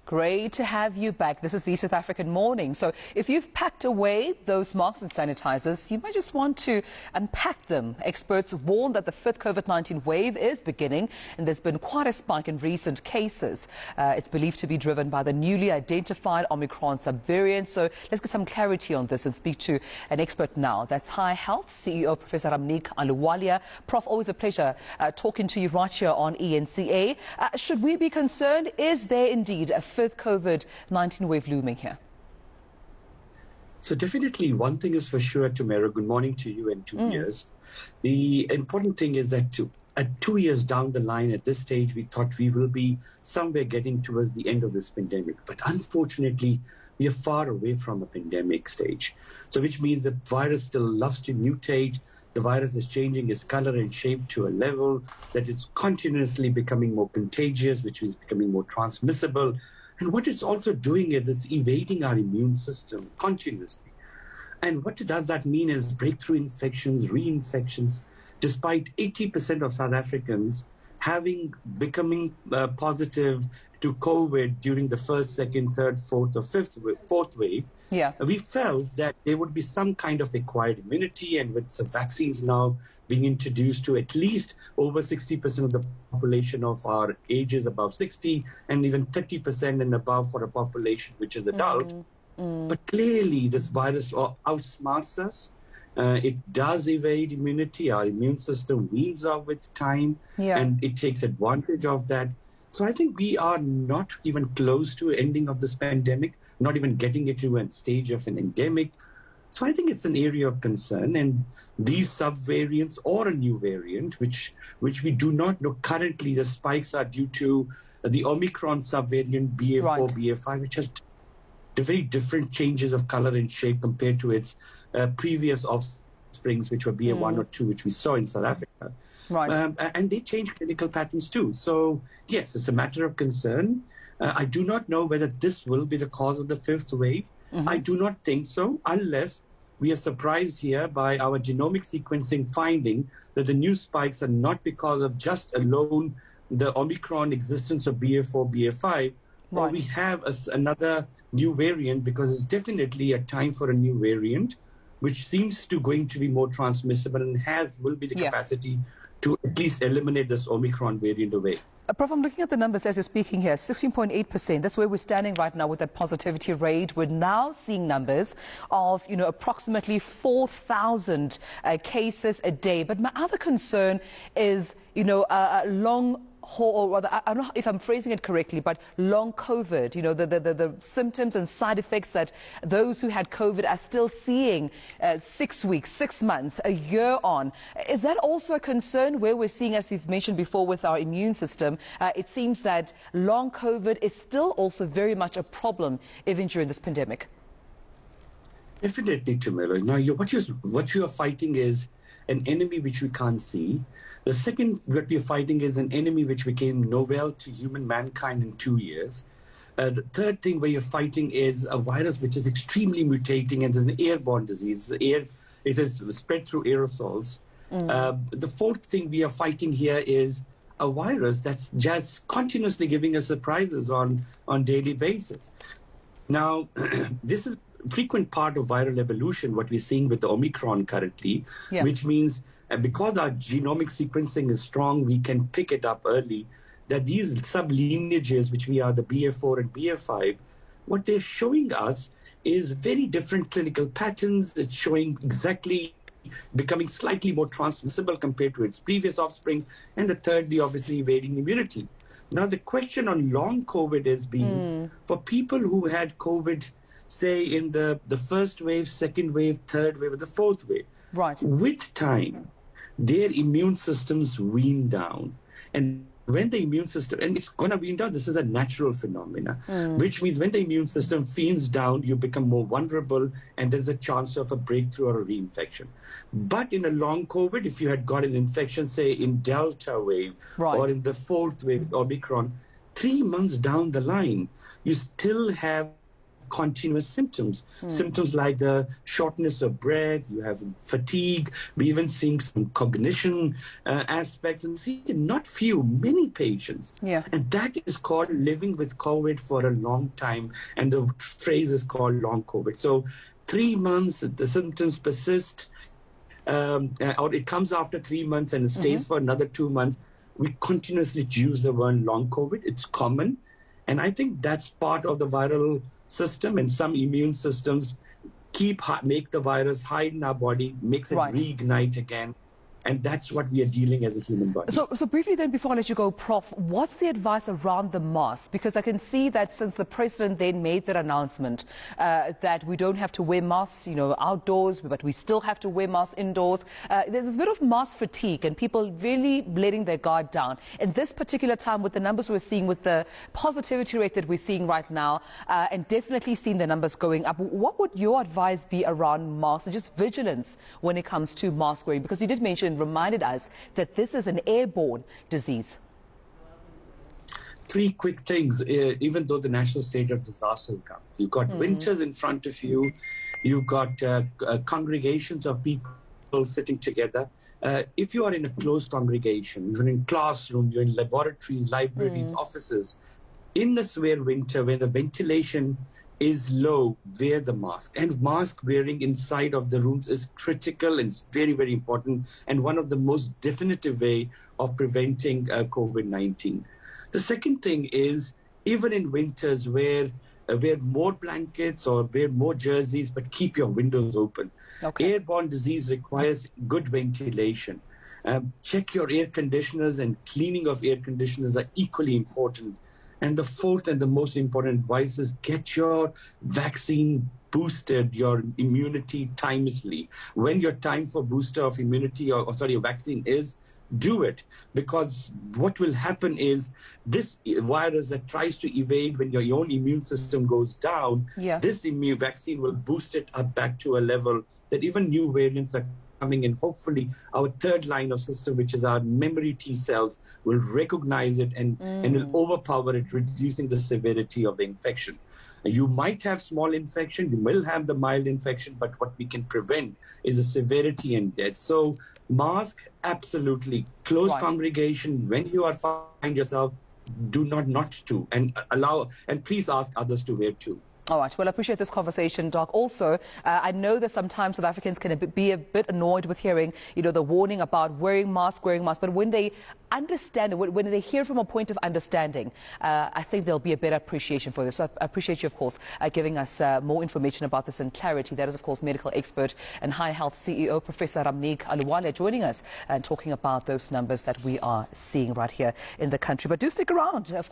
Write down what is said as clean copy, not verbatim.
Great to have you back. This is the South African Morning. So if you've packed away those masks and sanitizers, you might just want to unpack them. Experts warn that the fifth COVID-19 wave is beginning, and there's been quite a spike in recent cases. It's believed to be driven by the newly identified Omicron subvariant. So let's get some clarity on this and speak to an expert now. That's High Health CEO Professor Ahluwalia. Prof, always a pleasure talking to you right here on ENCA. Should we be concerned? Is there indeed a fifth COVID-19 wave looming here? So definitely one thing is for sure, Tamara, good morning to you in 2 years. The important thing is that at 2 years down the line, at this stage, we thought we will be somewhere getting towards the end of this pandemic. But unfortunately, we are far away from a pandemic stage. So which means the virus still loves to mutate. The virus is changing its color and shape to a level that it's continuously becoming more contagious, which is becoming more transmissible. And what it's also doing is it's evading our immune system continuously. And what does that mean is breakthrough infections, reinfections, despite 80% of South Africans becoming positive to COVID during the first, second, third, fourth, or fourth wave. Yeah. We felt that there would be some kind of acquired immunity, and with some vaccines now being introduced to at least over 60% of the population of our ages above 60, and even 30% and above for a population which is adult. But clearly this virus outsmarts us. It does evade immunity. Our immune system weans off with time, and it takes advantage of that. So I think we are not even close to ending of this pandemic, not even getting it to a stage of an endemic. So I think it's an area of concern, and these subvariants or a new variant, which we do not know currently, the spikes are due to the Omicron subvariant BA4, BA5, which has very different changes of color and shape compared to its previous offsprings, which were BA1 or 2, which we saw in South Africa. And they change clinical patterns too. So yes, it's a matter of concern. I do not know whether this will be the cause of the fifth wave. I do not think so, unless we are surprised here by our genomic sequencing finding that the new spikes are not because of just alone the Omicron existence of BA4, BA5, or we have another new variant, because it's definitely a time for a new variant, which seems to going to be more transmissible and will be the capacity to at least eliminate this Omicron variant away. Prof, I'm looking at the numbers as you're speaking here, 16.8%. That's where we're standing right now with that positivity rate. We're now seeing numbers of, approximately 4,000 cases a day. But my other concern is, long haul, or rather, I don't know if I'm phrasing it correctly, but long COVID, the symptoms and side effects that those who had COVID are still seeing 6 weeks, 6 months, a year on. Is that also a concern where we're seeing, as you've mentioned before, with our immune system? It seems that long COVID is still also very much a problem even during this pandemic. Definitely, Tamara. Now, what you are fighting is an enemy which we can't see. The second, what we are fighting is an enemy which became novel to mankind in 2 years. The third thing where you're fighting is a virus which is extremely mutating and is an airborne disease. It is spread through aerosols. The fourth thing we are fighting here is a virus that's just continuously giving us surprises on daily basis. Now, this is frequent part of viral evolution, what we're seeing with the Omicron currently, which means because our genomic sequencing is strong, we can pick it up early, that these sublineages, which we are the BA4 and BA5, what they're showing us is very different clinical patterns. It's showing exactly becoming slightly more transmissible compared to its previous offspring. And the thirdly, obviously, evading immunity. Now, the question on long COVID is being, for people who had COVID, say in the first wave, second wave, third wave, or the fourth wave, with time, their immune systems wean down. And when the immune system, and it's going to wean down, this is a natural phenomena, which means when the immune system weans down, you become more vulnerable, and there's a chance of a breakthrough or a reinfection. But in a long COVID, if you had got an infection, say in Delta wave, or in the fourth wave, Omicron, 3 months down the line, you still have continuous symptoms. Symptoms like the shortness of breath, you have fatigue, we even seeing some cognition aspects, and see not few, many patients. Yeah. And that is called living with COVID for a long time, and the phrase is called long COVID. So 3 months, the symptoms persist, or it comes after 3 months and it stays for another 2 months. We continuously use the word long COVID. It's common. And I think that's part of the viral system, and some immune systems make the virus hide in our body, makes it reignite again. And that's what we are dealing as a human body. So briefly then, before I let you go, Prof, what's the advice around the mask? Because I can see that since the president then made that announcement that we don't have to wear masks, outdoors, but we still have to wear masks indoors, there's a bit of mask fatigue and people really letting their guard down. In this particular time, with the numbers we're seeing, with the positivity rate that we're seeing right now, and definitely seeing the numbers going up, what would your advice be around masks and just vigilance when it comes to mask wearing? Because you did mention, reminded us that this is an airborne disease. 3 quick things, even though the national state of disaster has come. You've got winters in front of you. You've got congregations of people sitting together. If you are in a closed congregation, you're in classroom, you're in laboratories, libraries, offices, in the severe winter where the ventilation is low, wear the mask. And mask wearing inside of the rooms is critical and it's very, very important, and one of the most definitive way of preventing COVID-19. The second thing is, even in winters, wear more blankets or wear more jerseys, but keep your windows open. Okay. Airborne disease requires good ventilation. Check your air conditioners, and cleaning of air conditioners are equally important. And the fourth and the most important advice is get your vaccine boosted, your immunity timely. When your time for booster of immunity your vaccine is, do it. Because what will happen is this virus that tries to evade when your own immune system goes down, this immune vaccine will boost it up back to a level that even new variants are coming in. Hopefully our third line of system, which is our memory T cells, will recognize it and will overpower it, reducing the severity of the infection. You might have small infection, you will have the mild infection, but what we can prevent is the severity and death. So mask, absolutely. Close congregation, when you are find yourself, do not to, and please ask others to wear too. All right. Well, I appreciate this conversation, Doc. Also, I know that sometimes South Africans can be a bit annoyed with hearing, the warning about wearing masks. But when they understand, when they hear from a point of understanding, I think there'll be a better appreciation for this. So I appreciate you, of course, giving us more information about this and clarity. That is, of course, medical expert and High Health CEO, Professor Ahluwalia, joining us and talking about those numbers that we are seeing right here in the country. But do stick around. Of course.